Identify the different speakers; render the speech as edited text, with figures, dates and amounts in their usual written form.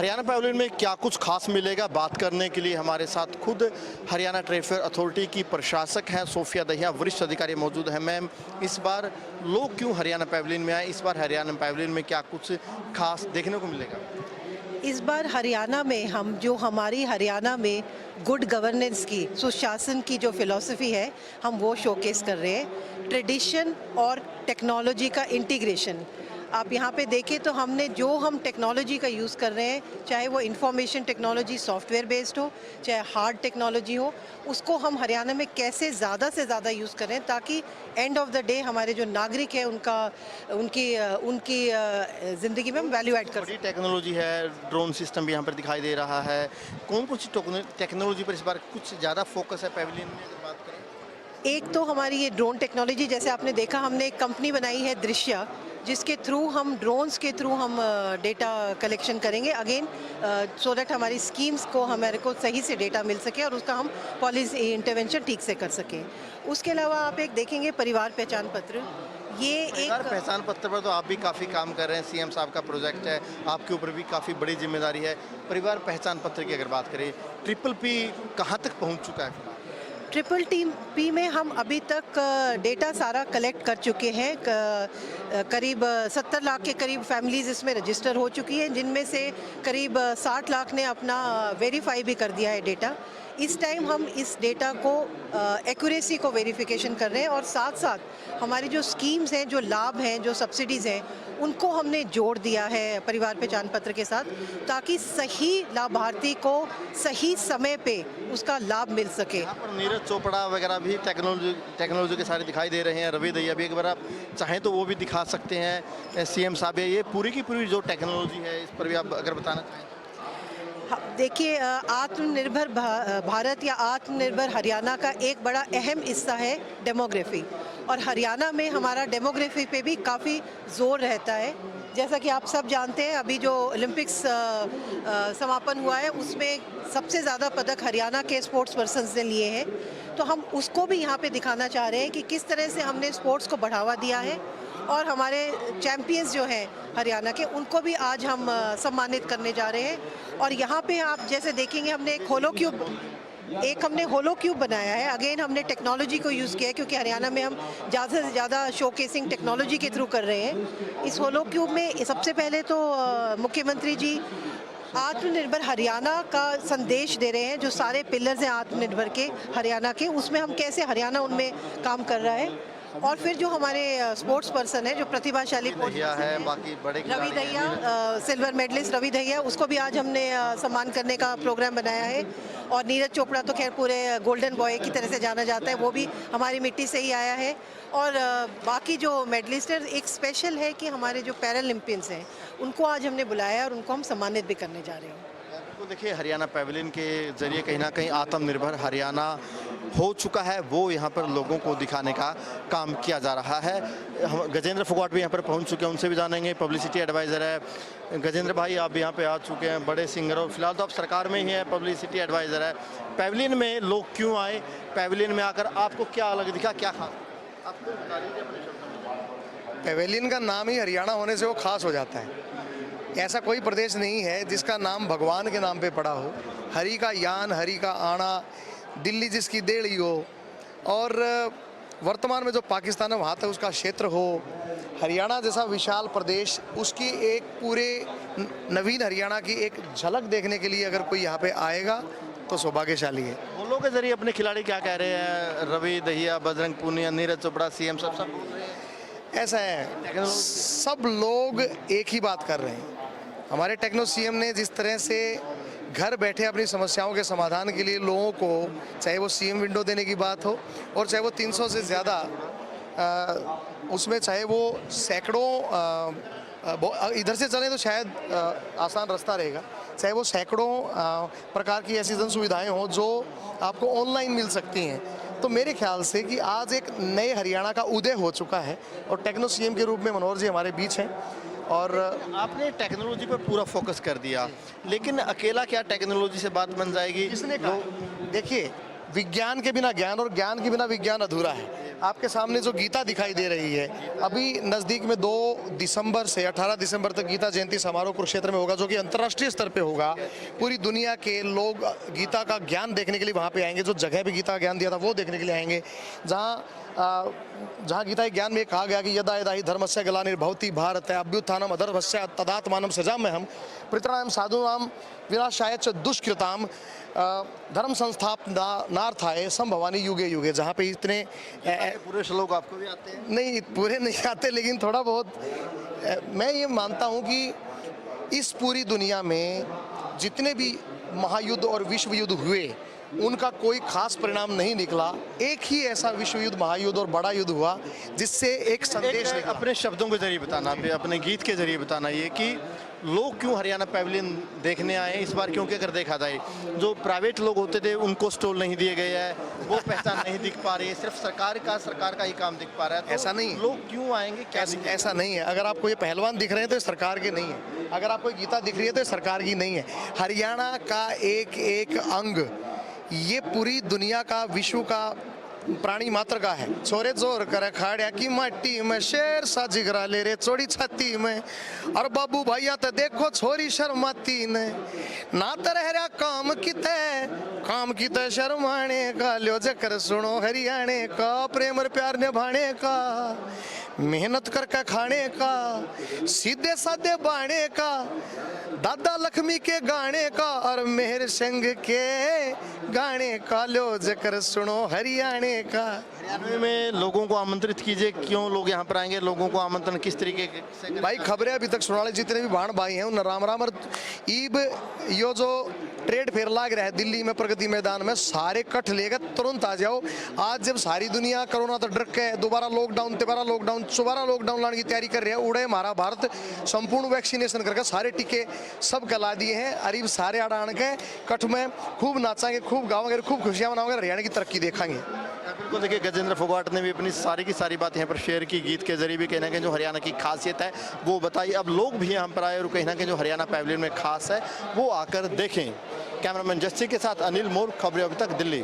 Speaker 1: Haryana pavilion में क्या कुछ खास मिलेगा, बात करने के लिए हमारे साथ खुद हरियाणा ट्रेड फेयर अथॉरिटी की प्रशासक हैं सोफिया दहिया, वरिष्ठ अधिकारी मौजूद हैं। मैम, इस बार लोग क्यों हरियाणा पैवेलियन में आए, इस बार हरियाणा पैवेलियन में क्या कुछ खास देखने को मिलेगा?
Speaker 2: इस बार हरियाणा में हम जो हमारी हरियाणा में गुड गवर्नेंस की, सुशासन की जो फिलॉसफी है, हम वो शोकेस कर रहे हैं। ट्रेडिशन और टेक्नोलॉजी का इंटीग्रेशन आप यहाँ पे देखें तो हम टेक्नोलॉजी का यूज़ कर रहे हैं, चाहे वो इंफॉर्मेशन टेक्नोलॉजी सॉफ्टवेयर बेस्ड हो, चाहे हार्ड टेक्नोलॉजी हो, उसको हम हरियाणा में कैसे ज़्यादा से ज़्यादा यूज़ करें ताकि एंड ऑफ द डे हमारे जो नागरिक है उनकी ज़िंदगी में हम वैल्यू ऐड कर
Speaker 1: बड़ी टेक्नोलॉजी है, ड्रोन सिस्टम भी यहाँ पर दिखाई दे रहा है। कौन कौन सी टेक्नोलॉजी पर इस बार कुछ ज़्यादा फोकस है पैवेलियन में, अगर बात करें?
Speaker 2: एक तो हमारी ये ड्रोन टेक्नोलॉजी, जैसे आपने देखा हमने एक कंपनी बनाई है दृश्य, जिसके थ्रू हम ड्रोन्स के थ्रू हम डेटा कलेक्शन करेंगे अगेन, सो दैट हमारी स्कीम्स को हमारे को सही से डेटा मिल सके और उसका हम पॉलिसी इंटरवेंशन ठीक से कर सकें। उसके अलावा आप एक देखेंगे परिवार पहचान पत्र, ये एक
Speaker 1: पहचान पत्र पर तो आप भी काफ़ी काम कर रहे हैं, सीएम साहब का प्रोजेक्ट है, आपके ऊपर भी काफ़ी बड़ी जिम्मेदारी है। परिवार पहचान पत्र की अगर बात करें, ट्रिपल पी कहाँ तक पहुँच चुका है?
Speaker 2: ट्रिपल पी में हम अभी तक डेटा सारा कलेक्ट कर चुके हैं। करीब 70 लाख के करीब फैमिलीज़ इसमें रजिस्टर हो चुकी हैं, जिनमें से करीब 60 लाख ने अपना वेरीफाई भी कर दिया है डेटा। इस टाइम हम इस डेटा को एक्यूरेसी को वेरिफिकेशन कर रहे हैं और साथ साथ हमारी जो स्कीम्स हैं, जो लाभ हैं, जो सब्सिडीज़ हैं, उनको हमने जोड़ दिया है परिवार पहचान पत्र के साथ, ताकि सही लाभार्थी को सही समय पे उसका लाभ मिल सके।
Speaker 1: यहाँ पर नीरज चोपड़ा वगैरह भी टेक्नोलॉजी के सारे दिखाई दे रहे हैं, रवि दहिया भी, एक बार आप चाहें तो वो भी दिखा सकते हैं। सीएम साहब है, ये पूरी की पूरी जो टेक्नोलॉजी है, इस पर भी आप अगर बताना चाहें।
Speaker 2: देखिए, आत्मनिर्भर भारत या आत्मनिर्भर हरियाणा का एक बड़ा अहम हिस्सा है डेमोग्राफी, और हरियाणा में हमारा डेमोग्राफी पे भी काफ़ी ज़ोर रहता है। जैसा कि आप सब जानते हैं, अभी जो ओलंपिक्स समापन हुआ है, उसमें सबसे ज़्यादा पदक हरियाणा के स्पोर्ट्स पर्सन्स ने लिए हैं, तो हम उसको भी यहाँ पे दिखाना चाह रहे हैं कि किस तरह से हमने स्पोर्ट्स को बढ़ावा दिया है, और हमारे चैम्पियंस जो हैं हरियाणा के, उनको भी आज हम सम्मानित करने जा रहे हैं। और यहाँ पे आप जैसे देखेंगे, हमने एक होलो क्यूब बनाया है। अगेन हमने टेक्नोलॉजी को यूज़ किया है, क्योंकि हरियाणा में हम ज़्यादा से ज़्यादा शोकेसिंग टेक्नोलॉजी के थ्रू कर रहे हैं। इस होलो क्यूब में सबसे पहले तो मुख्यमंत्री जी आत्मनिर्भर हरियाणा का संदेश दे रहे हैं, जो सारे पिलर्स हैं आत्मनिर्भर के हरियाणा के, उसमें हम कैसे हरियाणा उनमें काम कर रहा है। और फिर जो हमारे स्पोर्ट्स पर्सन है, जो प्रतिभाशाली
Speaker 1: है, बाकी बड़े
Speaker 2: रवि दहिया, सिल्वर मेडलिस्ट रवि दहिया, उसको भी आज हमने सम्मान करने का प्रोग्राम बनाया है। और नीरज चोपड़ा तो खैर पूरे गोल्डन बॉय की तरह से जाना जाता है, वो भी हमारी मिट्टी से ही आया है। और बाकी जो मेडलिस्ट है, एक स्पेशल है कि हमारे जो पैरालंपियंस हैं, उनको आज हमने बुलाया है और उनको हम सम्मानित भी करने जा रहे हैं।
Speaker 1: तो देखिए, हरियाणा पैवेलियन के जरिए कहीं ना कहीं आत्मनिर्भर हरियाणा हो चुका है, वो यहाँ पर लोगों को दिखाने का काम किया जा रहा है। गजेंद्र फोगाट भी यहाँ पर पहुँच चुके हैं, उनसे भी जानेंगे। पब्लिसिटी एडवाइज़र है गजेंद्र भाई, आप यहाँ पे आ चुके हैं, बड़े सिंगर, और फिलहाल तो आप सरकार में ही हैं, पब्लिसिटी एडवाइज़र है। पैवेलियन में लोग क्यों आए, पैवेलियन में आकर आपको क्या अलग दिखा, क्या खास आपको बता दीजिए अपने शब्दों में।
Speaker 3: पैवेलियन का नाम ही हरियाणा होने से वो खास हो जाता है। ऐसा कोई प्रदेश नहीं है जिसका नाम भगवान के नाम पे पड़ा हो। हरि का यान, हरि का आना, दिल्ली जिसकी देड़ी हो, और वर्तमान में जो पाकिस्तान है वहाँ तक उसका क्षेत्र हो, हरियाणा जैसा विशाल प्रदेश, उसकी एक पूरे नवीन हरियाणा की एक झलक देखने के लिए अगर कोई यहाँ पे आएगा तो सौभाग्यशाली है।
Speaker 1: बोलो के जरिए अपने खिलाड़ी क्या कह रहे हैं, रवि दहिया, बजरंग पूनिया, नीरज चोपड़ा, सीएम सब बोल रहे हैं।
Speaker 3: ऐसा है, सब लोग एक ही बात कर रहे हैं। हमारे टेक्नो सीएम ने जिस तरह से घर बैठे अपनी समस्याओं के समाधान के लिए लोगों को, चाहे वो सीएम विंडो देने की बात हो, और चाहे वो 300 से ज़्यादा उसमें, चाहे वो सैकड़ों, इधर से चलें तो शायद आसान रास्ता रहेगा, चाहे वो सैकड़ों प्रकार की ऐसी जन सुविधाएँ हों जो आपको ऑनलाइन मिल सकती हैं। तो मेरे ख्याल से कि आज एक नए हरियाणा का उदय हो चुका है, और टेक्नो सीएम के रूप में मनोहर जी हमारे बीच हैं। और
Speaker 1: आपने टेक्नोलॉजी पर पूरा फोकस कर दिया, लेकिन अकेला क्या टेक्नोलॉजी से बात बन जाएगी?
Speaker 3: किसने कहा? देखिए, विज्ञान के बिना ज्ञान और ज्ञान के बिना विज्ञान अधूरा है। आपके सामने जो गीता दिखाई दे रही है, अभी नज़दीक में 2 दिसंबर से 18 दिसंबर तक गीता जयंती समारोह कुरुक्षेत्र में होगा, जो कि अंतर्राष्ट्रीय स्तर पे होगा। पूरी दुनिया के लोग गीता का ज्ञान देखने के लिए वहाँ पे आएंगे। जो जगह पे गीता का ज्ञान दिया था वो देखने के लिए आएंगे, जहाँ गीता के ज्ञान में कहा गया कि यदा यदा ही धर्मस्य ग्लानिर्भवति भारत अभ्युत्थानम अधर्मस्य तदात्मानं सृजाम्यहम् परित्राणाय साधूनां विनाशाय च दुष्कृताम धर्म संस्थापनार्थाय संभवानि युगे युगे। जहाँ पे इतने
Speaker 1: पूरे श्लोक आपको भी आते हैं?
Speaker 3: नहीं, पूरे नहीं आते, लेकिन थोड़ा बहुत मैं ये मानता हूँ कि इस पूरी दुनिया में जितने भी महायुद्ध और विश्व युद्ध हुए उनका कोई खास परिणाम नहीं निकला। एक ही ऐसा विश्व युद्ध, महायुद्ध और बड़ा युद्ध हुआ जिससे एक संदेश निकला।
Speaker 1: अपने शब्दों के जरिए बताना, अपने गीत के जरिए बताना ये कि लोग क्यों हरियाणा पैवेलियन देखने आए इस बार, क्योंकि अगर देखा जाए जो प्राइवेट लोग होते थे उनको स्टॉल नहीं दिए गए हैं, वो पहचान नहीं दिख पा रही है, सिर्फ सरकार का ही काम दिख पा रहा है। तो
Speaker 3: ऐसा नहीं है।
Speaker 1: लोग क्यों आएंगे, क्या
Speaker 3: ऐसा नहीं है। अगर आपको ये पहलवान दिख रहे हैं तो ये सरकार के नहीं है, अगर आपको गीता दिख रही है तो ये सरकार की नहीं है। हरियाणा का एक एक अंग ये पूरी दुनिया का, विश्व का प्राणी मात्र का है। छोरे जोर कर खाड़िया की माटी में शेर सा जिगरा ले रे चोड़ी छाती में, और बाबू भैया तो देखो छोरी शर्माती ने ना तरह रहा काम किते शर्माने का, लो जकर सुनो हरियाणे का, प्रेम और प्यार निभाने का, मेहनत करके खाने का, सीधे साधे बाणे का, दादा लक्ष्मी के गाने का, और मेहर सिंह के गाने का, लो जकर सुनो हरियाणे का।
Speaker 1: हरियाणा में लोगों को आमंत्रित कीजिए, क्यों लोग यहाँ पर आएंगे, लोगों को आमंत्रण किस तरीके से?
Speaker 3: भाई खबरें अभी तक सुनाले जितने भी भाण भाई हैं उन राम राम, और ईब यो जो ट्रेड फेयर लाग रहा है दिल्ली में प्रगति मैदान में, सारे कट लेकर तुरंत आ जाओ। आज जब सारी दुनिया कोरोना तो डर के दोबारा लॉकडाउन चुबारा लॉकडाउन लाने की तैयारी कर रहे हैं, उड़े हमारा भारत संपूर्ण वैक्सीनेशन करके सारे टीके सब गला दिए हैं। अरीब सारे आड़ के कठ में खूब नाचाएंगे, खूब गावांगे, खूब खुशियां मनाओगे, हरियाणा की तरक्की देखेंगे।
Speaker 1: बिल्कुल, देखिए गजेंद्र फोगाट ने भी अपनी सारी की सारी बात यहाँ पर शेयर की, गीत के जरिए भी कहीं ना कहीं जो हरियाणा की खासियत है वो बताइए। अब लोग भी यहाँ पर आए और कहीं ना कहीं जो हरियाणा पैवेलियन में खास है वो आकर देखें। कैमरामैन जस्सी के साथ अनिल मोर, खबरें अभी तक, दिल्ली।